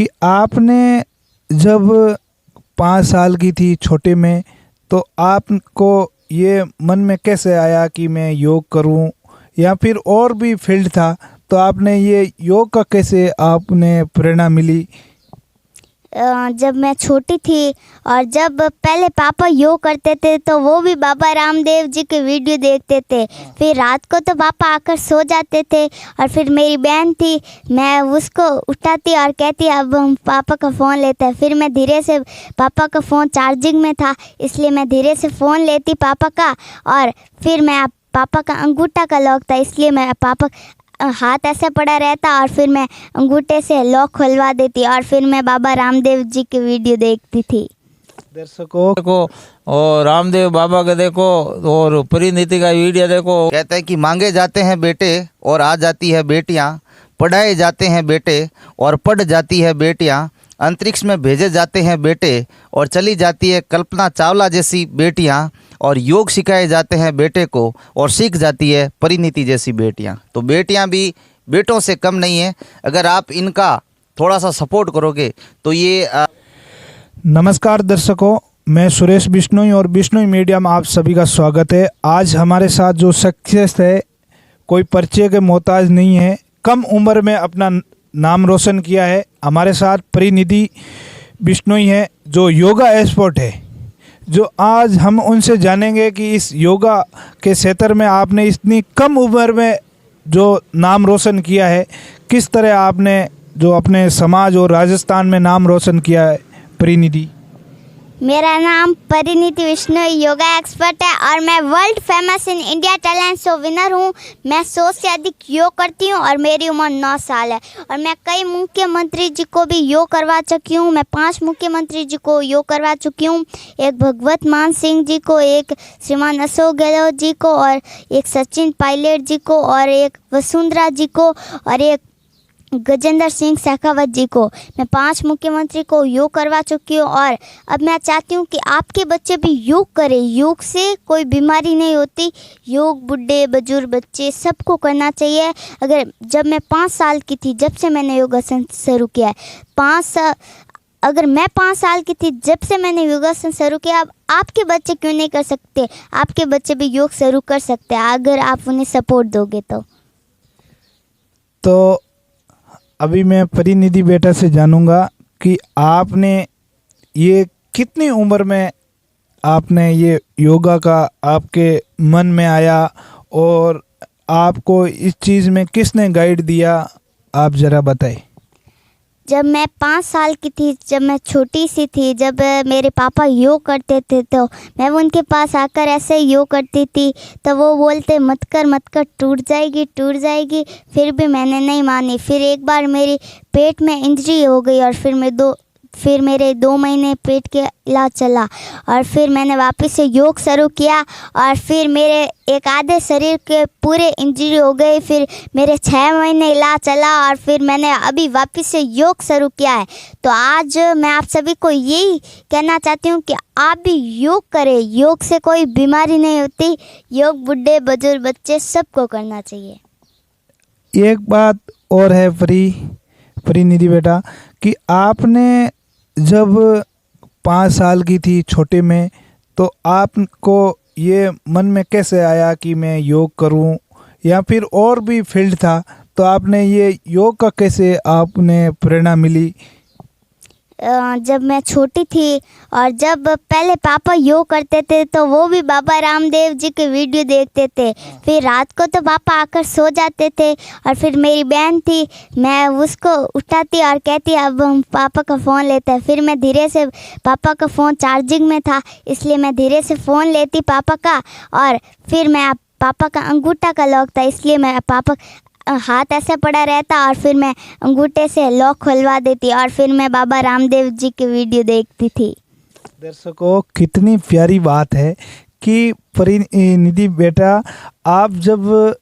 कि आपने जब 5 साल की थी छोटे में, तो आपको ये मन में कैसे आया कि मैं योग करूं, या फिर और भी फील्ड था तो आपने ये योग का कैसे आपने प्रेरणा मिली? जब मैं छोटी थी और जब पहले पापा योग करते थे तो वो भी बाबा रामदेव जी के वीडियो देखते थे। फिर रात को तो पापा आकर सो जाते थे और फिर मेरी बहन थी, मैं उसको उठाती और कहती अब हम पापा का फ़ोन लेते हैं। फिर मैं धीरे से, पापा का फ़ोन चार्जिंग में था इसलिए मैं धीरे से फ़ोन लेती पापा का, और फिर मैं पापा का अंगूठा का लॉक था इसलिए मैं पापा हाथ ऐसे पड़ा रहता और फिर मैं अंगूठे से लॉक खुलवा देती और फिर मैं बाबा रामदेव जी की वीडियो देखती थी। दर्शकों देखो और रामदेव बाबा का देखो और परिनीति का वीडियो देखो। कहते हैं कि मांगे जाते हैं बेटे और आ जाती है बेटियां, पढ़ाए जाते हैं बेटे और पढ़ जाती है बेटियां, अंतरिक्ष में भेजे जाते हैं बेटे और चली जाती है कल्पना चावला जैसी बेटियां, और योग सिखाए जाते हैं बेटे को और सीख जाती है परिनीति जैसी बेटियां। तो बेटियां भी बेटों से कम नहीं है, अगर आप इनका थोड़ा सा सपोर्ट करोगे तो ये नमस्कार दर्शकों, मैं सुरेश बिश्नोई और बिश्नोई मीडिया में आप सभी का स्वागत है। आज हमारे साथ जो सक्सेस है, कोई परिचय के मोहताज नहीं है, कम उम्र में अपना नाम रोशन किया है। हमारे साथ परिनीति बिश्नोई है जो योगा एक्सपर्ट है, जो आज हम उनसे जानेंगे कि इस योगा के क्षेत्र में आपने इतनी कम उम्र में जो नाम रोशन किया है, किस तरह आपने जो अपने समाज और राजस्थान में नाम रोशन किया है। परिनीति, मेरा नाम परिनीति बिश्नोई योगा एक्सपर्ट है और मैं world famous in India talent show winner हूँ। मैं 100 से अधिक योग करती हूँ और मेरी उम्र 9 साल है और मैं कई मुख्यमंत्री जी को भी योग करवा चुकी हूँ। मैं 5 मुख्यमंत्री जी को योग करवा चुकी हूँ, एक भगवत मान सिंह जी को, एक श्रीमान अशोक गहलोत जी को, और एक सचिन पायलट जी को, और एक वसुंधरा जी को, और एक गजेंद्र सिंह शेखावत जी को। मैं 5 मुख्यमंत्री को योग करवा चुकी हूँ और अब मैं चाहती हूँ कि आपके बच्चे भी योग करें। योग से कोई बीमारी नहीं होती, योग बुढ़े बुजुर्ग बच्चे सबको करना चाहिए। जब मैं 5 साल की थी, जब से मैंने योगासन शुरू किया है, अगर मैं 5 साल की थी जब से मैंने योगासन शुरू किया, अब आपके बच्चे क्यों नहीं कर सकते? आपके बच्चे भी योग शुरू कर सकते हैं अगर आप उन्हें सपोर्ट दोगे तो अभी मैं परिनीति बेटा से जानूंगा कि आपने ये कितनी उम्र में आपने ये योगा का आपके मन में आया और आपको इस चीज़ में किसने गाइड दिया, आप ज़रा बताएं। जब मैं 5 साल की थी, जब मैं छोटी सी थी, जब मेरे पापा योग करते थे तो मैं उनके पास आकर ऐसे योग करती थी तो वो बोलते मत कर टूट जाएगी। फिर भी मैंने नहीं मानी। फिर एक बार मेरे पेट में इंजरी हो गई और फिर मेरे 2 महीने पेट के इलाज चला और फिर मैंने वापस से योग शुरू किया और फिर मेरे एक आधे शरीर के पूरे इंजरी हो गई। फिर मेरे 6 महीने इलाज चला और फिर मैंने अभी वापस से योग शुरू किया है। तो आज मैं आप सभी को यही कहना चाहती हूँ कि आप भी योग करें। योग से कोई बीमारी नहीं होती, योग बुढ़े बुजुर्ग बच्चे सबको करना चाहिए। एक बात और है परिनीति बेटा, कि आपने जब 5 साल की थी छोटे में, तो आपको ये मन में कैसे आया कि मैं योग करूं, या फिर और भी फील्ड था तो आपने ये योग का कैसे आपने प्रेरणा मिली? जब मैं छोटी थी और जब पहले पापा योग करते थे तो वो भी बाबा रामदेव जी के वीडियो देखते थे। फिर रात को तो पापा आकर सो जाते थे और फिर मेरी बहन थी, मैं उसको उठाती और कहती अब हम पापा का फ़ोन लेते हैं। फिर मैं धीरे से, पापा का फ़ोन चार्जिंग में था इसलिए मैं धीरे से फ़ोन लेती पापा का, और फिर मैं पापा का अंगूठा का लॉक था इसलिए मैं पापा हाथ ऐसे पड़ा रहता और फिर मैं अंगूठे से लॉक खुलवा देती और फिर मैं बाबा रामदेव जी की वीडियो देखती थी। दर्शकों, कितनी प्यारी बात है कि परिनीति बेटा, आप जब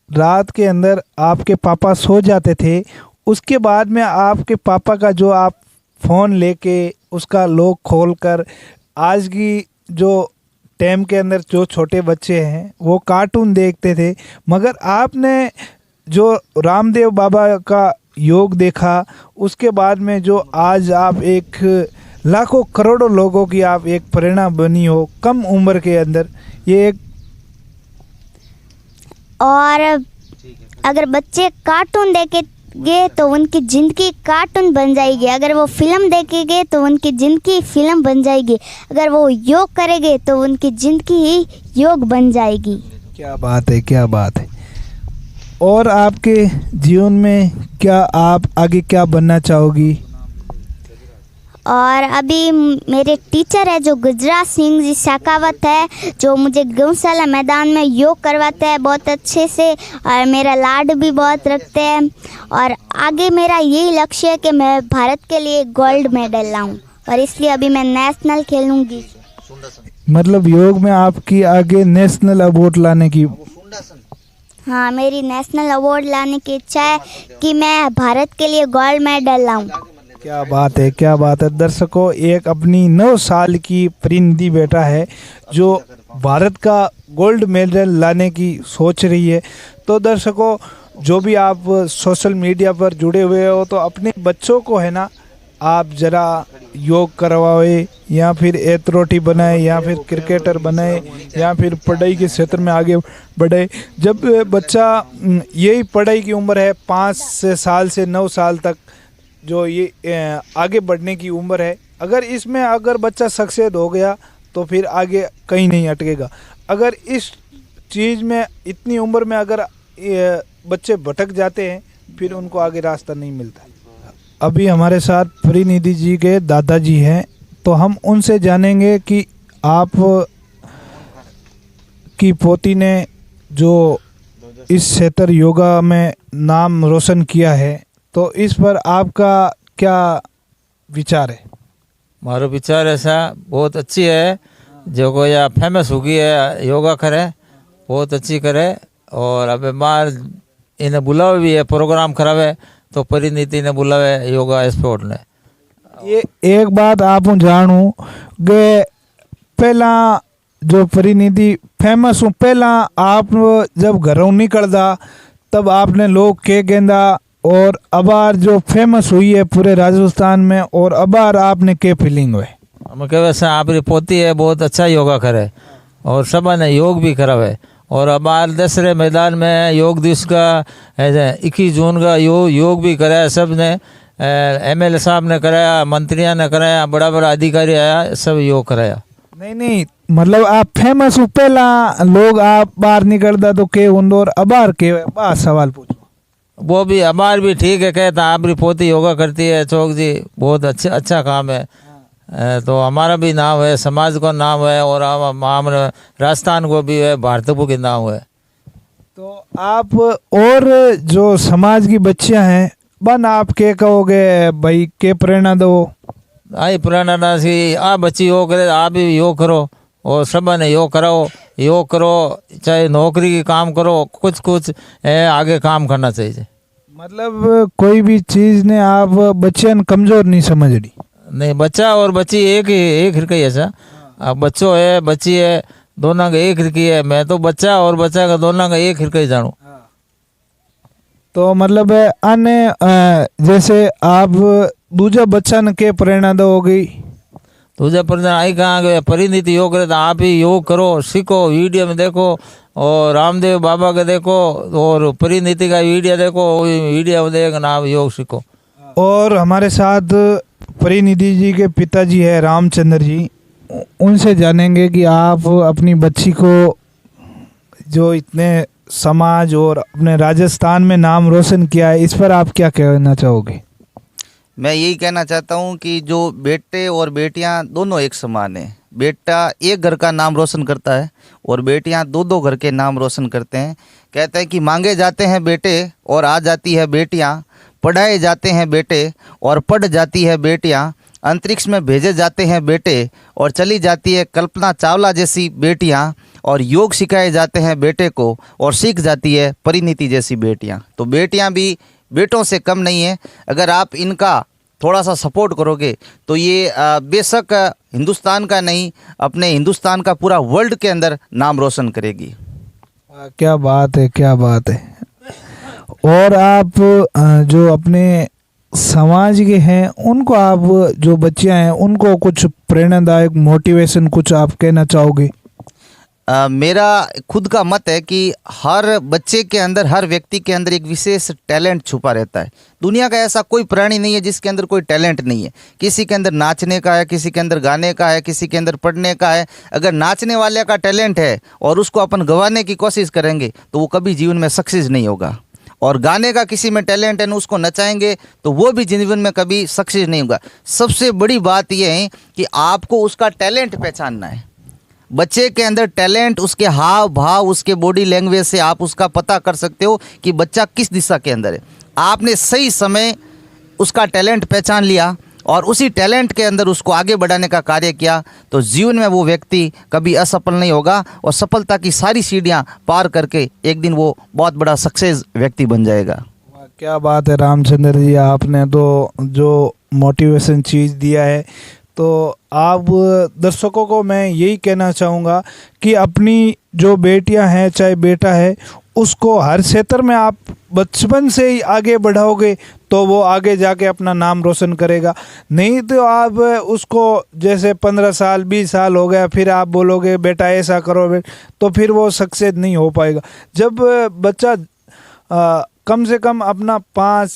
रात के अंदर आपके पापा सो जाते थे, उसके बाद में आपके पापा का जो आप फ़ोन लेके उसका लॉक खोलकर, आज की जो टाइम के अंदर जो छोटे बच्चे हैं वो कार्टून देखते थे, मगर आपने जो रामदेव बाबा का योग देखा, उसके बाद में जो आज आप एक लाखों करोड़ों लोगों की आप एक प्रेरणा बनी हो कम उम्र के अंदर, ये एक और अगर बच्चे कार्टून देखेंगे तो उनकी ज़िंदगी कार्टून बन जाएगी, अगर वो फिल्म देखेंगे तो उनकी ज़िंदगी फिल्म बन जाएगी, अगर वो योग करेंगे तो उनकी ज़िंदगी ही योग बन जाएगी। क्या बात है, क्या बात है। और आपके जीवन में क्या आप आगे क्या बनना चाहोगी? और अभी मेरे टीचर है जो गुजरात सिंह जी शेखावत है, जो मुझे गौशाला मैदान में योग करवाते हैं बहुत अच्छे से, और मेरा लाड भी बहुत रखते हैं। और आगे मेरा यही लक्ष्य है कि मैं भारत के लिए गोल्ड मेडल लाऊं, और इसलिए अभी मैं नेशनल खेलूंगी। मतलब योग में आपकी आगे नेशनल अवार्ड लाने की? हाँ, मेरी नेशनल अवार्ड लाने की इच्छा है कि मैं भारत के लिए गोल्ड मेडल लाऊं। क्या बात है, क्या बात है। दर्शकों, एक अपनी 9 साल की परिणीति बेटा है जो भारत का गोल्ड मेडल लाने की सोच रही है। तो दर्शकों, जो भी आप सोशल मीडिया पर जुड़े हुए हो तो अपने बच्चों को है ना, आप ज़रा योग करवाए, या फिर एथलीट बनाए, या फिर क्रिकेटर बनाए, या फिर पढ़ाई के क्षेत्र में आगे बढ़े। जब बच्चा, यही पढ़ाई की उम्र है 5 साल से 9 साल तक, जो ये आगे बढ़ने की उम्र है, अगर इसमें अगर बच्चा सक्सेस हो गया तो फिर आगे कहीं नहीं अटकेगा। अगर इस चीज़ में इतनी उम्र में अगर बच्चे भटक जाते हैं फिर उनको आगे रास्ता नहीं मिलता। अभी हमारे साथ परिणीति जी के दादाजी हैं, तो हम उनसे जानेंगे कि आप की पोती ने जो इस क्षेत्र योगा में नाम रोशन किया है, तो इस पर आपका क्या विचार है? मारो विचार ऐसा बहुत अच्छी है, जो को या फेमस हो गई है योगा करे, बहुत अच्छी करे। और अब मार इन्हें बुलावे भी है, प्रोग्राम करावे तो परिणीति ने बुलावे योगा स्पोर्ट ने। ये एक बात आप जानूँ कि पहला जो परिणीति फेमस हूँ, पहला आप जब घरों निकलदा तब आपने लोग के गेंदा, और अबार जो फेमस हुई है पूरे राजस्थान में, और अबार आपने के फीलिंग हुए? हम कहे वैसे आपकी पोती है बहुत अच्छा योगा करे और सब ने योग भी करावे। और अबार दसरे मैदान में योग दिवस का 21 जून का योग भी कराया, सब ने MLA साहब ने कराया, मंत्रियों ने कराया, बड़ा बड़ा अधिकारी आया, सब योग कराया। नहीं, मतलब आप फेमस हो, पहला लोग आप बाहर निकलता तो के और अबार के बात सवाल पूछो। वो भी अबार भी ठीक है, कहता आपकी पोती योगा करती है चौक जी, बहुत अच्छा काम है। तो हमारा भी नाम है, समाज का नाम है, और हमारे राजस्थान को भी है, भारत को भी नाम है। तो आप और जो समाज की बच्चियां हैं, बन आप के कहोगे भाई के प्रेरणा दो? आई प्रेरणा सी आप बच्ची योग करे, आप भी योग करो, और सब ने योग कराओ, योग करो, चाहे नौकरी की काम करो, कुछ आगे काम करना चाहिए। मतलब कोई भी चीज़ ने आप बच्चियां कमज़ोर नहीं समझ रही? नहीं, बच्चा और बच्ची एक हिरकी है सर। अब बच्चों है बच्ची है, दोनों का एक हिरकी है। मैं तो बच्चा और बच्चा का दोनों का एक हिरकी जानू। तो मतलब अन्य जैसे आप दूजा बच्चा ने के प्रेरणा दोगी? दूजा प्रेरणा आई कहाँ परिणीति योग करे तो आप ही योग करो, सीखो, वीडियो में देखो, और रामदेव बाबा का देखो, और परिणीति का वीडियो देखो, वीडियो में देख ना आप योग सीखो। और हमारे साथ परिणीति जी के पिताजी है रामचंद्र जी, उनसे जानेंगे कि आप अपनी बच्ची को जो इतने समाज और अपने राजस्थान में नाम रोशन किया है, इस पर आप क्या कहना चाहोगे? मैं यही कहना चाहता हूँ कि जो बेटे और बेटियाँ दोनों एक समान हैं। बेटा एक घर का नाम रोशन करता है और बेटियाँ दो घर के नाम रोशन करते हैं। कहते हैं कि मांगे जाते हैं बेटे और आ जाती है बेटियाँ, पढ़ाए जाते हैं बेटे और पढ़ जाती है बेटियाँ, अंतरिक्ष में भेजे जाते हैं बेटे और चली जाती है कल्पना चावला जैसी बेटियाँ, और योग सिखाए जाते हैं बेटे को और सीख जाती है परिणीति जैसी बेटियाँ। तो बेटियाँ भी बेटों से कम नहीं है। अगर आप इनका थोड़ा सा सपोर्ट करोगे तो ये बेशक हिंदुस्तान का नहीं, अपने हिंदुस्तान का पूरा वर्ल्ड के अंदर नाम रोशन करेगी। क्या बात है, क्या बात है। और आप जो अपने समाज के हैं उनको, आप जो बच्चियां हैं उनको कुछ प्रेरणादायक मोटिवेशन कुछ आप कहना चाहोगे? मेरा खुद का मत है कि हर बच्चे के अंदर, हर व्यक्ति के अंदर एक विशेष टैलेंट छुपा रहता है। दुनिया का ऐसा कोई प्राणी नहीं है जिसके अंदर कोई टैलेंट नहीं है। किसी के अंदर नाचने का है, किसी के अंदर गाने का है, किसी के अंदर पढ़ने का है। अगर नाचने वाले का टैलेंट है और उसको अपन गंवाने की कोशिश करेंगे तो वो कभी जीवन में सक्सेस नहीं होगा। और गाने का किसी में टैलेंट है, उसको नचाएंगे तो वो भी जीवन में कभी सक्सेस नहीं होगा। सबसे बड़ी बात यह है कि आपको उसका टैलेंट पहचानना है। बच्चे के अंदर टैलेंट, उसके हाव भाव, उसके बॉडी लैंग्वेज से आप उसका पता कर सकते हो कि बच्चा किस दिशा के अंदर है। आपने सही समय उसका टैलेंट पहचान लिया और उसी टैलेंट के अंदर उसको आगे बढ़ाने का कार्य किया तो जीवन में वो व्यक्ति कभी असफल नहीं होगा और सफलता की सारी सीढ़ियां पार करके एक दिन वो बहुत बड़ा सक्सेस व्यक्ति बन जाएगा। क्या बात है रामचंद्र जी, आपने तो जो मोटिवेशन चीज़ दिया है। तो आप दर्शकों को मैं यही कहना चाहूँगा कि अपनी जो बेटियां हैं चाहे बेटा है, उसको हर क्षेत्र में आप बचपन से ही आगे बढ़ाओगे तो वो आगे जाके अपना नाम रोशन करेगा। नहीं तो आप उसको जैसे 15 साल 20 साल हो गया फिर आप बोलोगे बेटा ऐसा करो, तो फिर वो सक्सेस नहीं हो पाएगा। जब बच्चा कम से कम अपना 5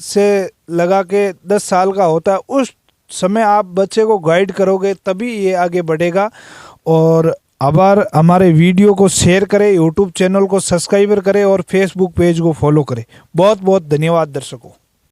से लगा के 10 साल का होता है, उस समय आप बच्चे को गाइड करोगे तभी ये आगे बढ़ेगा। और आभार, हमारे वीडियो को शेयर करें, यूट्यूब चैनल को सब्सक्राइबर करें और फेसबुक पेज को फॉलो करें। बहुत बहुत धन्यवाद दर्शकों।